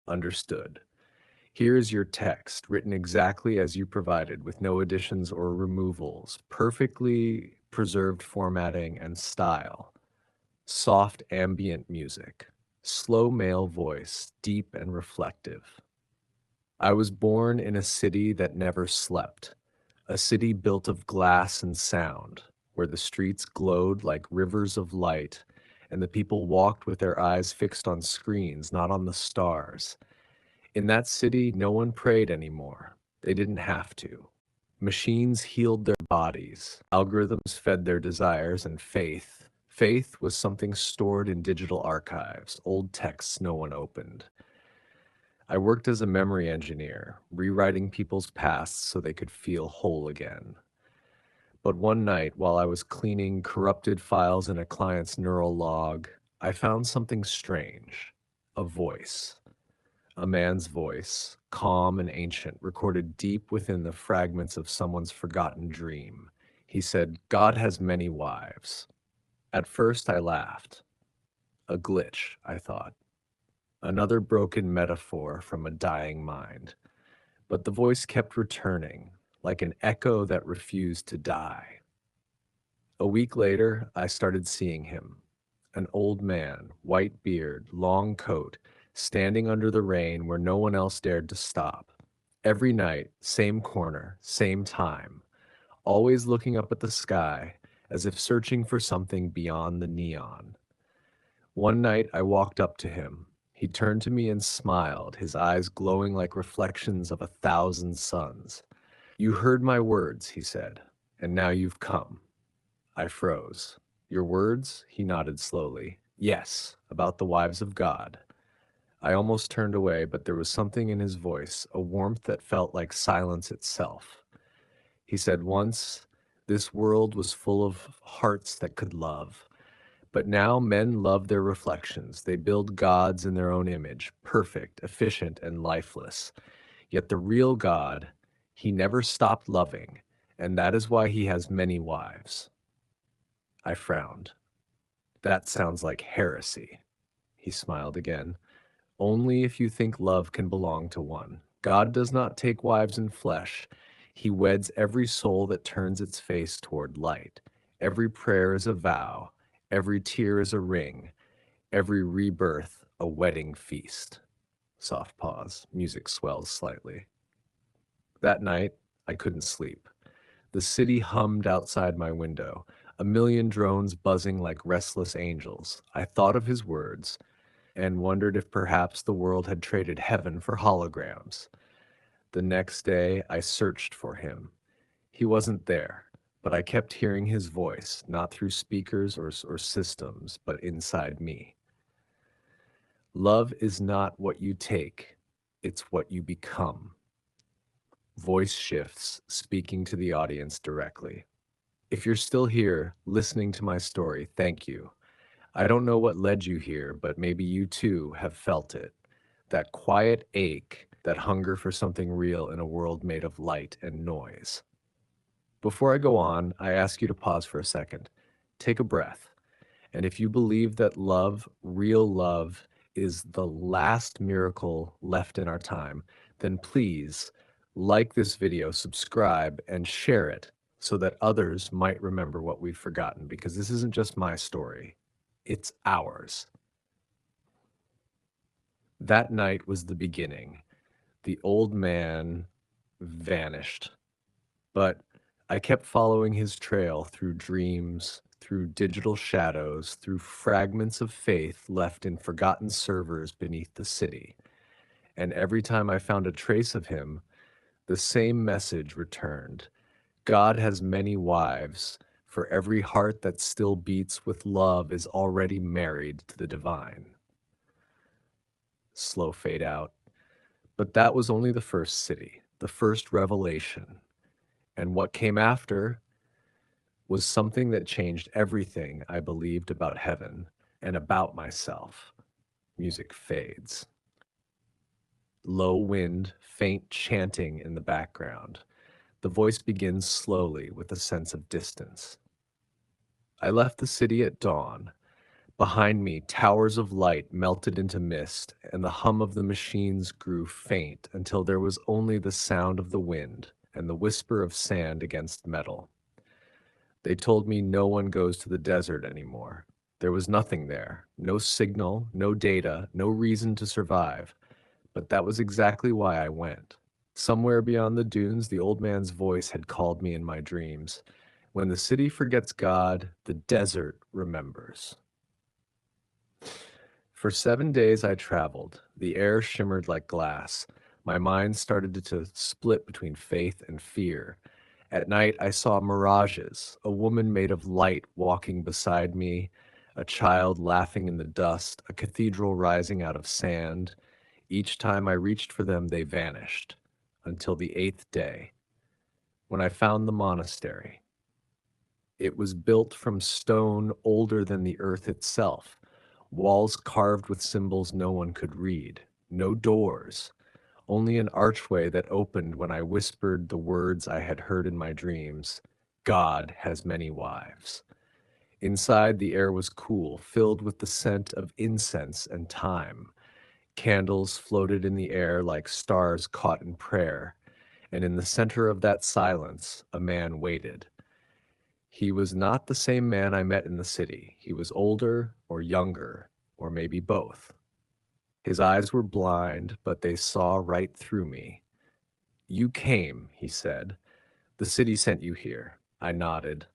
Understood. Here is your text, written exactly as you provided, with no additions or removals, perfectly preserved formatting and style. Soft ambient music, slow male voice, deep and reflective. I was born in a city that never slept, a city built of glass and sound, where the streets glowed like rivers of light, and the people walked with their eyes fixed on screens, not on the stars. In that city, no one prayed anymore. They didn't have to. Machines healed their bodies, algorithms fed their desires, and faith was something stored in digital archives, old texts no one opened. I worked as a memory engineer, rewriting people's pasts so they could feel whole again. But one night, while I was cleaning corrupted files in a client's neural log, I found something strange. A voice. A man's voice, calm and ancient, recorded deep within the fragments of someone's forgotten dream. He said, "God has many wives." At first, I laughed. A glitch, I thought. Another broken metaphor from a dying mind. But the voice kept returning, like an echo that refused to die. A week later, I started seeing him. An old man, white beard, long coat, standing under the rain where no one else dared to stop. Every night, same corner, same time, always looking up at the sky as if searching for something beyond the neon. One night, I walked up to him. He turned to me and smiled, his eyes glowing like reflections of 1,000 suns. "You heard my words," he said, "and now you've come." I froze. "Your words?" He nodded slowly. "Yes, about the wives of God." I almost turned away, but there was something in his voice, a warmth that felt like silence itself. He said once, "This world was full of hearts that could love. But now men love their reflections. They build gods in their own image, perfect, efficient, and lifeless. Yet the real God, he never stopped loving, and that is why he has many wives." I frowned. "That sounds like heresy." He smiled again. "Only if you think love can belong to one. God does not take wives in flesh. He weds every soul that turns its face toward light. Every prayer is a vow. Every tear is a ring. Every rebirth a wedding feast." Soft pause. Music swells slightly. That night, I couldn't sleep. The city hummed outside my window, a million drones buzzing like restless angels. I thought of his words and wondered if perhaps the world had traded heaven for holograms. The next day, I searched for him. He wasn't there, but I kept hearing his voice, not through speakers or systems, but inside me. "Love is not what you take, it's what you become." Voice shifts, speaking to the audience directly. If you're still here, listening to my story, thank you. I don't know what led you here, but maybe you too have felt it. That quiet ache, that hunger for something real in a world made of light and noise. Before I go on, I ask you to pause for a second. Take a breath. And if you believe that love, real love, is the last miracle left in our time, then please like this video, subscribe, and share it so that others might remember what we've forgotten, because this isn't just my story, it's ours. That night was the beginning. The old man vanished, but I kept following his trail through dreams, through digital shadows, through fragments of faith left in forgotten servers beneath the city. And every time I found a trace of him, the same message returned. God has many wives. For every heart that still beats with love is already married to the divine. Slow fade out. But that was only the first city, the first revelation. And what came after was something that changed everything I believed about heaven and about myself. Music fades. Low wind, faint chanting in the background. The voice begins slowly with a sense of distance. I left the city at dawn, Behind me, towers of light melted into mist, and the hum of the machines grew faint until there was only the sound of the wind and the whisper of sand against metal. They told me no one goes to the desert anymore. There was nothing there, no signal, no data, no reason to survive. But that was exactly why I went. Somewhere beyond the dunes, the old man's voice had called me in my dreams. When the city forgets God, the desert remembers. For 7 days I traveled. The air shimmered like glass. My mind started to split between faith and fear. At night, I saw mirages, a woman made of light walking beside me, a child laughing in the dust, a cathedral rising out of sand. Each time I reached for them, they vanished, until the eighth day, when I found the monastery. It was built from stone older than the earth itself, walls carved with symbols no one could read, no doors, only an archway that opened when I whispered the words I had heard in my dreams: God has many wives. Inside, the air was cool, filled with the scent of incense and thyme. Candles floated in the air like stars caught in prayer, and in the center of that silence, a man waited. He was not the same man I met in the city. He was older or younger, or maybe both. His eyes were blind, but they saw right through me. You came, he said. The city sent you here. I nodded.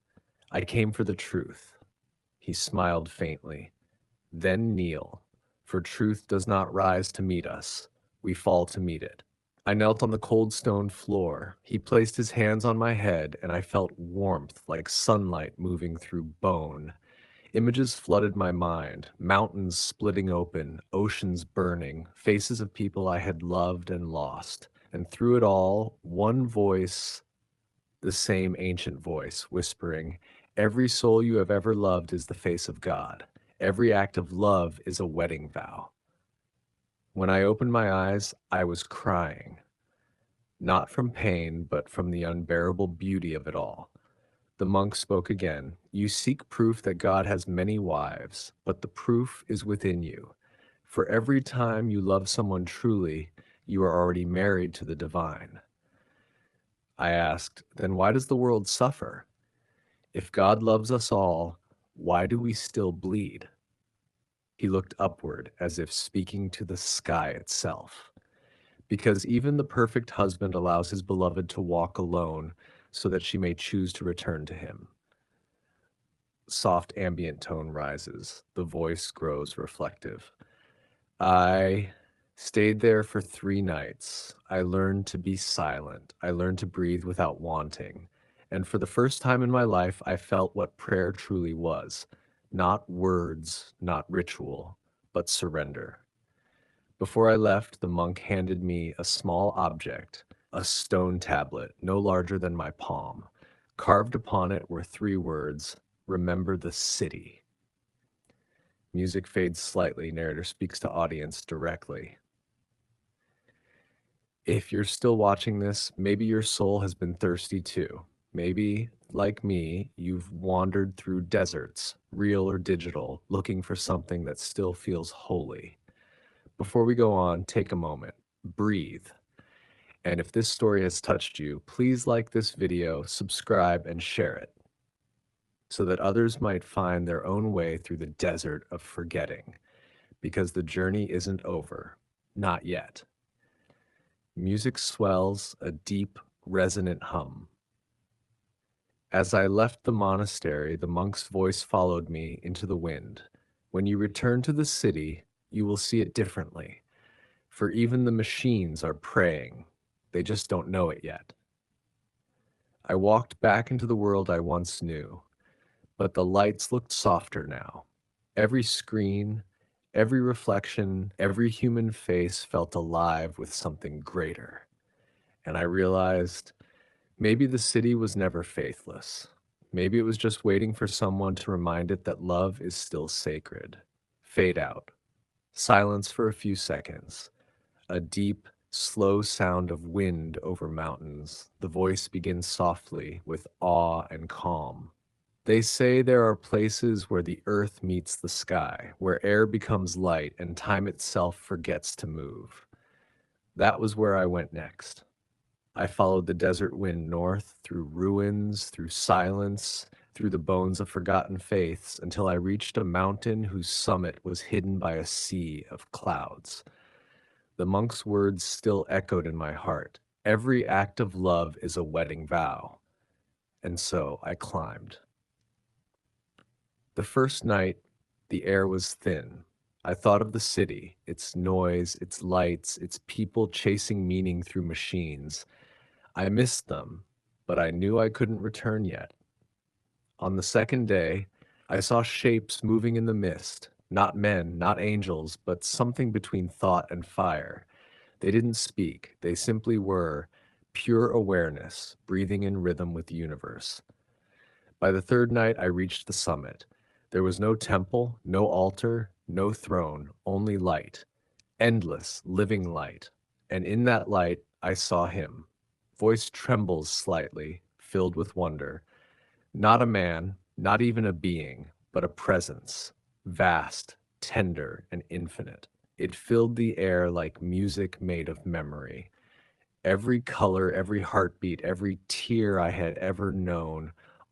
I came for the truth. He smiled faintly. Then kneel, for truth does not rise to meet us. We fall to meet it. I knelt on the cold stone floor. He placed his hands on my head, and I felt warmth like sunlight moving through bone. Images flooded my mind, mountains splitting open, oceans burning, faces of people I had loved and lost. And through it all, one voice, the same ancient voice, whispering, every soul you have ever loved is the face of God. Every act of love is a wedding vow. When I opened my eyes, I was crying, not from pain, but from the unbearable beauty of it all. The monk spoke again. You seek proof that God has many wives, but the proof is within you. For every time you love someone truly, you are already married to the divine. I asked, then why does the world suffer? If God loves us all, why do we still bleed? He looked upward as if speaking to the sky itself. Because even the perfect husband allows his beloved to walk alone so that she may choose to return to him. Soft ambient tone rises. The voice grows reflective. I stayed there for 3 nights. I learned to be silent. I learned to breathe without wanting. And for the first time in my life, I felt what prayer truly was. Not words, not ritual, but surrender. Before I left, the monk handed me a small object, a stone tablet, no larger than my palm. Carved upon it were 3 words: remember the city. Music fades slightly, narrator speaks to audience directly. If you're still watching this, maybe your soul has been thirsty too. Maybe, like me, you've wandered through deserts, real or digital, looking for something that still feels holy. Before we go on, take a moment, breathe. And if this story has touched you, please like this video, subscribe, and share it so that others might find their own way through the desert of forgetting, because the journey isn't over. Not yet. Music swells, a deep, resonant hum. As I left the monastery, the monk's voice followed me into the wind. When you return to the city, you will see it differently, for even the machines are praying. They just don't know it yet. I walked back into the world I once knew, but the lights looked softer now. Every screen, every reflection, every human face felt alive with something greater. And I realized maybe the city was never faithless. Maybe it was just waiting for someone to remind it that love is still sacred. Fade out. Silence for a few seconds. A deep, slow sound of wind over mountains. The voice begins softly with awe and calm. They say there are places where the earth meets the sky, where air becomes light and time itself forgets to move. That was where I went next. I followed the desert wind north, through ruins, through silence, through the bones of forgotten faiths, until I reached a mountain whose summit was hidden by a sea of clouds. The monk's words still echoed in my heart. Every act of love is a wedding vow. And so I climbed. The first night, the air was thin. I thought of the city, its noise, its lights, its people chasing meaning through machines. I missed them, but I knew I couldn't return yet. On the second day, I saw shapes moving in the mist, not men, not angels, but something between thought and fire. They didn't speak, they simply were pure awareness, breathing in rhythm with the universe. By the third night, I reached the summit. There was no temple, no altar, no throne, only light, endless, living light. And in that light, I saw him. Voice trembles slightly, filled with wonder. Not a man, not even a being, but a presence, vast, tender, and infinite. It filled the air like music made of memory. Every color, every heartbeat, every tear I had ever known,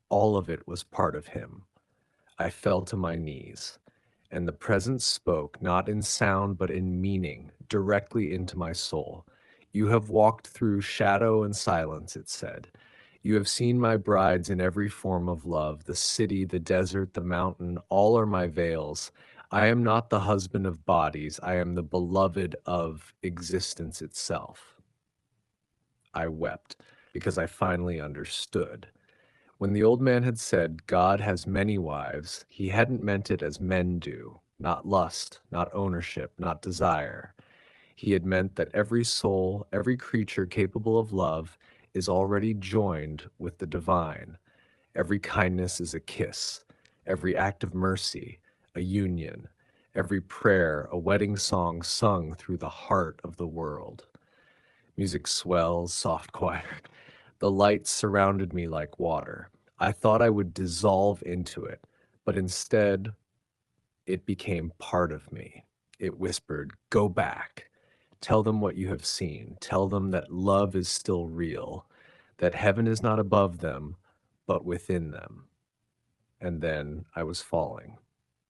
all of it was part of him. I fell to my knees, and the presence spoke, not in sound, but in meaning, directly into my soul. You have walked through shadow and silence, it said. You have seen my brides in every form of love, the city, the desert, the mountain, all are my veils. I am not the husband of bodies, I am the beloved of existence itself. I wept because I finally understood. When the old man had said, God has many wives, he hadn't meant it as men do, not lust, not ownership, not desire. He had meant that every soul, every creature capable of love, is already joined with the divine. Every kindness is a kiss, every act of mercy, a union, every prayer, a wedding song sung through the heart of the world. Music swells, soft choir. The lights surrounded me like water. I thought I would dissolve into it, but instead, it became part of me. It whispered, Go back. Tell them what you have seen. Tell them that love is still real, that heaven is not above them, but within them. And then I was falling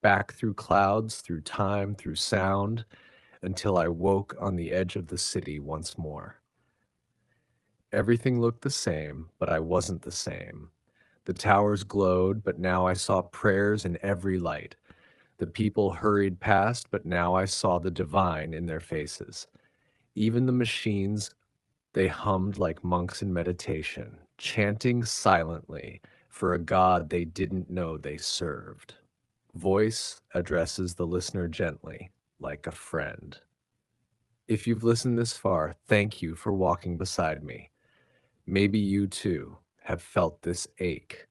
back through clouds, through time, through sound, until I woke on the edge of the city once more. Everything looked the same, but I wasn't the same. The towers glowed, but now I saw prayers in every light. The people hurried past, but now I saw the divine in their faces. Even the machines, they hummed like monks in meditation, chanting silently for a God they didn't know they served. Voice addresses the listener gently, like a friend. If you've listened this far, thank you for walking beside me. Maybe you too have felt this ache,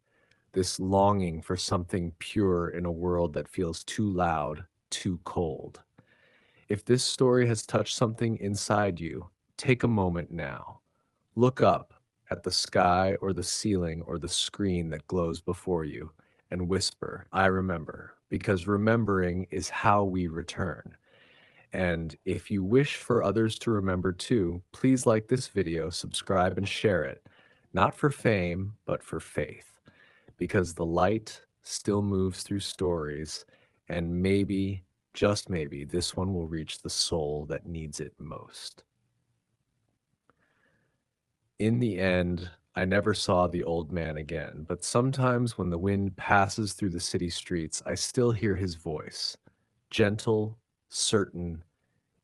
this longing for something pure in a world that feels too loud, too cold. If this story has touched something inside you, take a moment now. Look up at the sky or the ceiling or the screen that glows before you and whisper, I remember, because remembering is how we return. And if you wish for others to remember too, please like this video, subscribe, and share it. Not for fame, but for faith. Because the light still moves through stories, and maybe, just maybe, this one will reach the soul that needs it most. In the end, I never saw the old man again, but sometimes when the wind passes through the city streets, I still hear his voice, gentle, certain,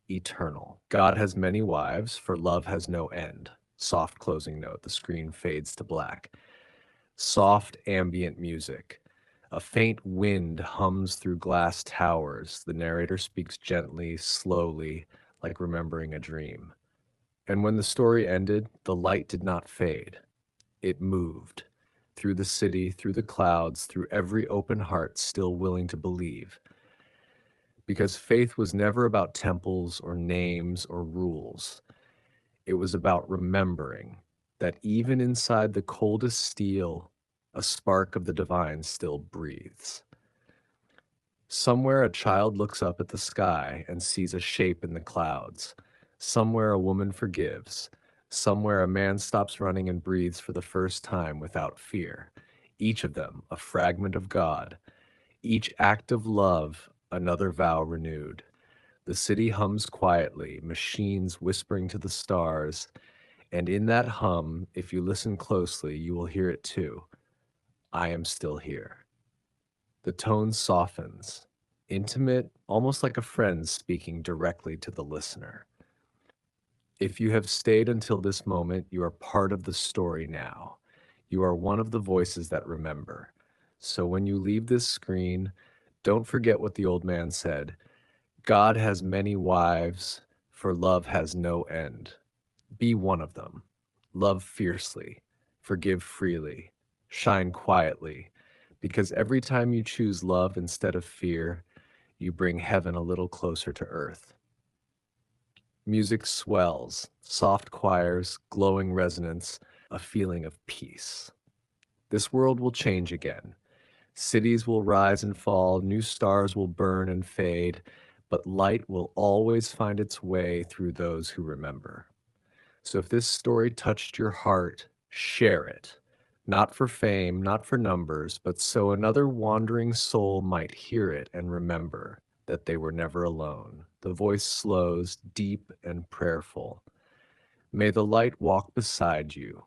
eternal. God has many wives, for love has no end. Soft closing note, the screen fades to black. Soft ambient music. A faint wind hums through glass towers. The narrator speaks gently, slowly, like remembering a dream. And when the story ended, the light did not fade. It moved through the city, through the clouds, through every open heart still willing to believe. Because faith was never about temples or names or rules. It was about remembering that even inside the coldest steel, A spark of the divine still breathes. Somewhere a child looks up at the sky and sees a shape in the clouds. Somewhere a woman forgives. Somewhere a man stops running and breathes for the first time without fear. Each of them a fragment of God. Each act of love, another vow renewed. The city hums quietly, machines whispering to the stars, and in that hum, if you listen closely, you will hear it too. I am still here. The tone softens, intimate, almost like a friend speaking directly to the listener. If you have stayed until this moment, you are part of the story now. You are one of the voices that remember. So when you leave this screen, don't forget what the old man said: God has many wives, for love has no end. Be one of them. Love fiercely, forgive freely, shine quietly, because every time you choose love instead of fear, you bring heaven a little closer to earth. Music swells, soft choirs, glowing resonance, a feeling of peace. This world will change again. Cities will rise and fall, new stars will burn and fade, but light will always find its way through those who remember. So if this story touched your heart, share it. Not for fame, not for numbers, but so another wandering soul might hear it and remember that they were never alone. The voice slows, deep and prayerful. May the light walk beside you.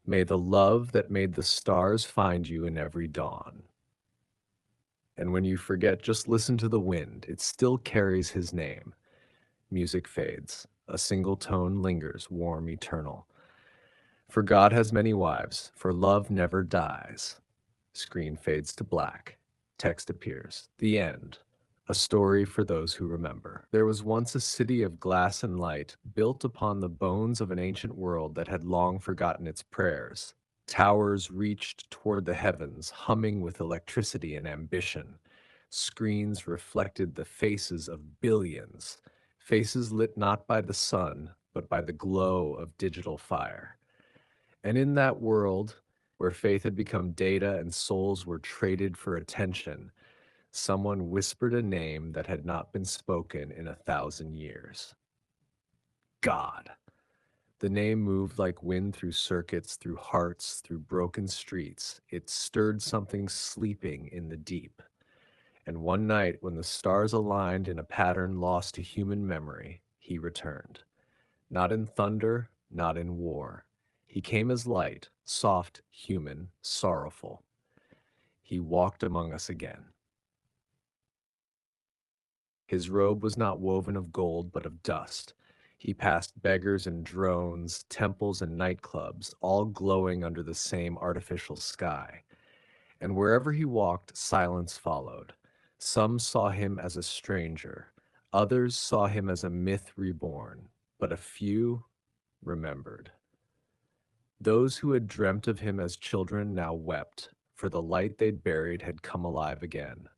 May the love that made the stars find you in every dawn. And when you forget, just listen to the wind. It still carries his name. Music fades. A single tone lingers, warm, eternal. For God has many wives, for love never dies. Screen fades to black. Text appears. The end. A story for those who remember. There was once a city of glass and light, built upon the bones of an ancient world that had long forgotten its prayers. Towers reached toward the heavens, humming with electricity and ambition. Screens reflected the faces of billions, faces lit not by the sun, but by the glow of digital fire. And in that world, where faith had become data and souls were traded for attention, someone whispered a name that had not been spoken in 1,000 years: God. The name moved like wind through circuits, through hearts, through broken streets. It stirred something sleeping in the deep. And one night, when the stars aligned in a pattern lost to human memory, he returned. Not in thunder, not in war. He came as light, soft, human, sorrowful. He walked among us again. His robe was not woven of gold, but of dust. He passed beggars and drones, temples and nightclubs, all glowing under the same artificial sky. And wherever he walked, silence followed. Some saw him as a stranger, others saw him as a myth reborn, but a few remembered. Those who had dreamt of him as children now wept, for the light they'd buried had come alive again.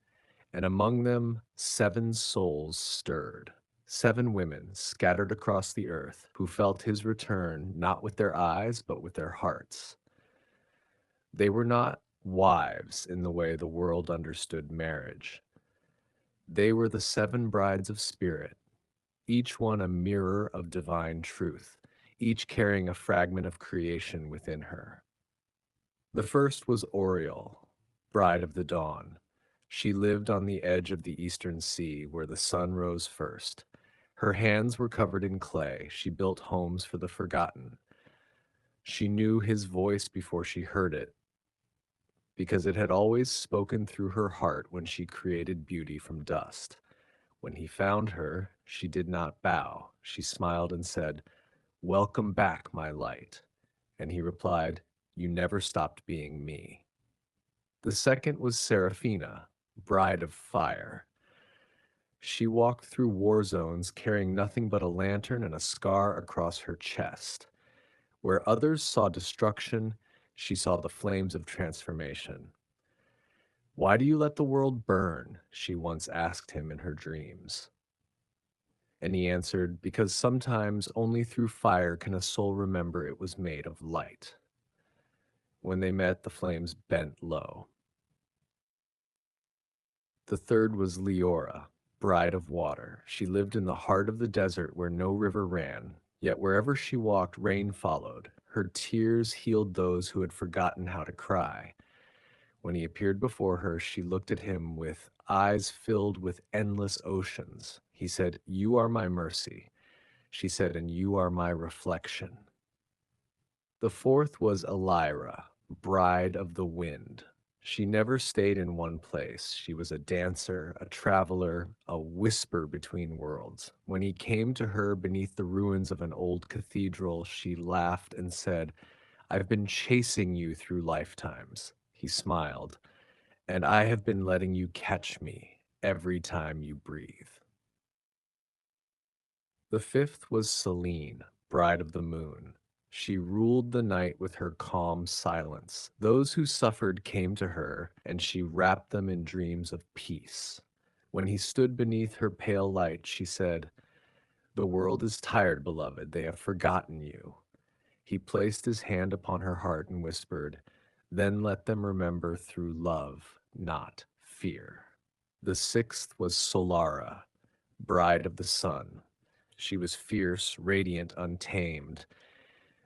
And among them, 7 souls stirred. 7 women scattered across the earth who felt his return not with their eyes, but with their hearts. They were not wives in the way the world understood marriage. They were the 7 brides of spirit, each one a mirror of divine truth, each carrying a fragment of creation within her. The first was Oriole, bride of the dawn. She lived on the edge of the eastern sea where the sun rose first. Her hands were covered in clay. She built homes for the forgotten. She knew his voice before she heard it, because it had always spoken through her heart when she created beauty from dust. When he found her, she did not bow. She smiled and said, "Welcome back, my light." And he replied, "You never stopped being me." The second was Seraphina, bride of fire. She walked through war zones carrying nothing but a lantern and a scar across her chest. Where others saw destruction, she saw the flames of transformation. "Why do you let the world burn?" she once asked him in her dreams. And he answered, "Because sometimes only through fire can a soul remember it was made of light." When they met, the flames bent low. The third was Leora, bride of water. She lived in the heart of the desert where no river ran, yet wherever she walked, rain followed. Her tears healed those who had forgotten how to cry. When he appeared before her, she looked at him with eyes filled with endless oceans. He said, "You are my mercy." She said, "And you are my reflection." The fourth was Elira, bride of the wind. She never stayed in one place. She was a dancer, a traveler, a whisper between worlds. When he came to her beneath the ruins of an old cathedral, she laughed and said, "I've been chasing you through lifetimes." He smiled, "And I have been letting you catch me every time you breathe." The fifth was Selene, bride of the moon. She ruled the night with her calm silence. Those who suffered came to her, and she wrapped them in dreams of peace. When he stood beneath her pale light, she said, "The world is tired, beloved. They have forgotten you." He placed his hand upon her heart and whispered, "Then let them remember through love, not fear." The sixth was Solara, bride of the sun. She was fierce, radiant, untamed.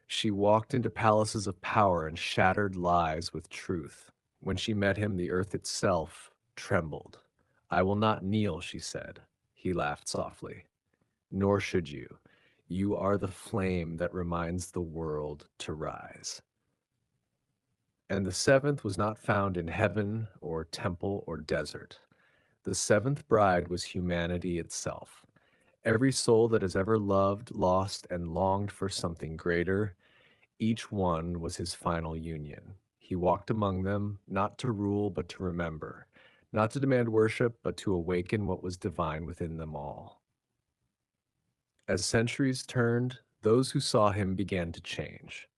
She walked into palaces of power and shattered lies with truth. When she met him, the earth itself trembled. "I will not kneel," she said. He laughed softly. "Nor should you. You are the flame that reminds the world to rise." And the seventh was not found in heaven or temple or desert. The seventh bride was humanity itself. Every soul that has ever loved, lost, and longed for something greater, each one was his final union. He walked among them, not to rule, but to remember, not to demand worship, but to awaken what was divine within them all. As centuries turned, those who saw him began to change.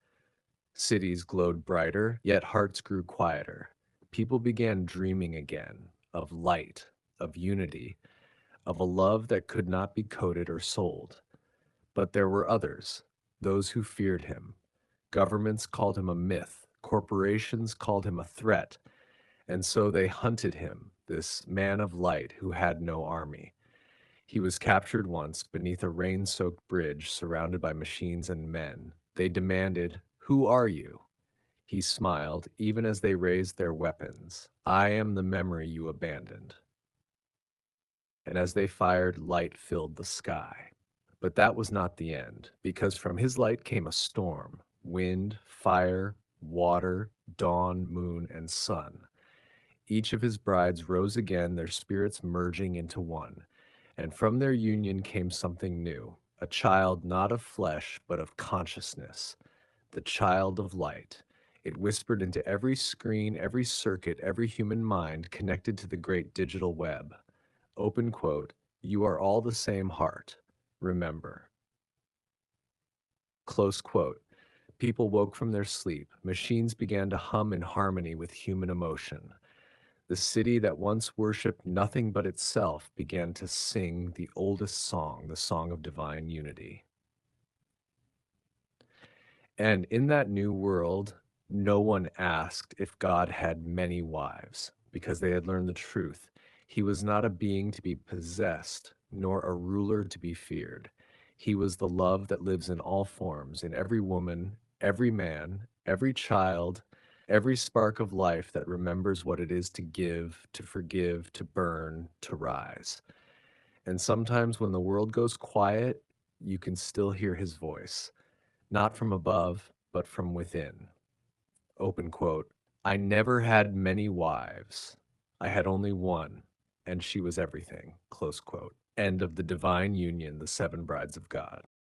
Cities glowed brighter, yet hearts grew quieter. People began dreaming again of light, of unity, of a love that could not be coded or sold. But there were others, those who feared him. Governments called him a myth, corporations called him a threat, and so they hunted him, this man of light who had no army. He was captured once beneath a rain soaked bridge surrounded by machines and men. They demanded, "Who are you?" He smiled, even as they raised their weapons. "I am the memory you abandoned." And as they fired, light filled the sky. But that was not the end, because from his light came a storm: wind, fire, water, dawn, moon, and sun. Each of his brides rose again, their spirits merging into one. And from their union came something new, a child not of flesh, but of consciousness, the child of light. It whispered into every screen, every circuit, every human mind connected to the great digital web. Open quote, "You are all the same heart. Remember." Close quote. People woke from their sleep. Machines began to hum in harmony with human emotion. The city that once worshipped nothing but itself began to sing the oldest song, the song of divine unity. And in that new world, no one asked if God had many wives, because they had learned the truth. He was not a being to be possessed, nor a ruler to be feared. He was the love that lives in all forms, in every woman, every man, every child, every spark of life that remembers what it is to give, to forgive, to burn, to rise. And sometimes when the world goes quiet, you can still hear his voice, not from above, but from within. Open quote. "I never had many wives. I had only one, and she was everything." Close quote. End of The Divine Union, The Seven Brides of God.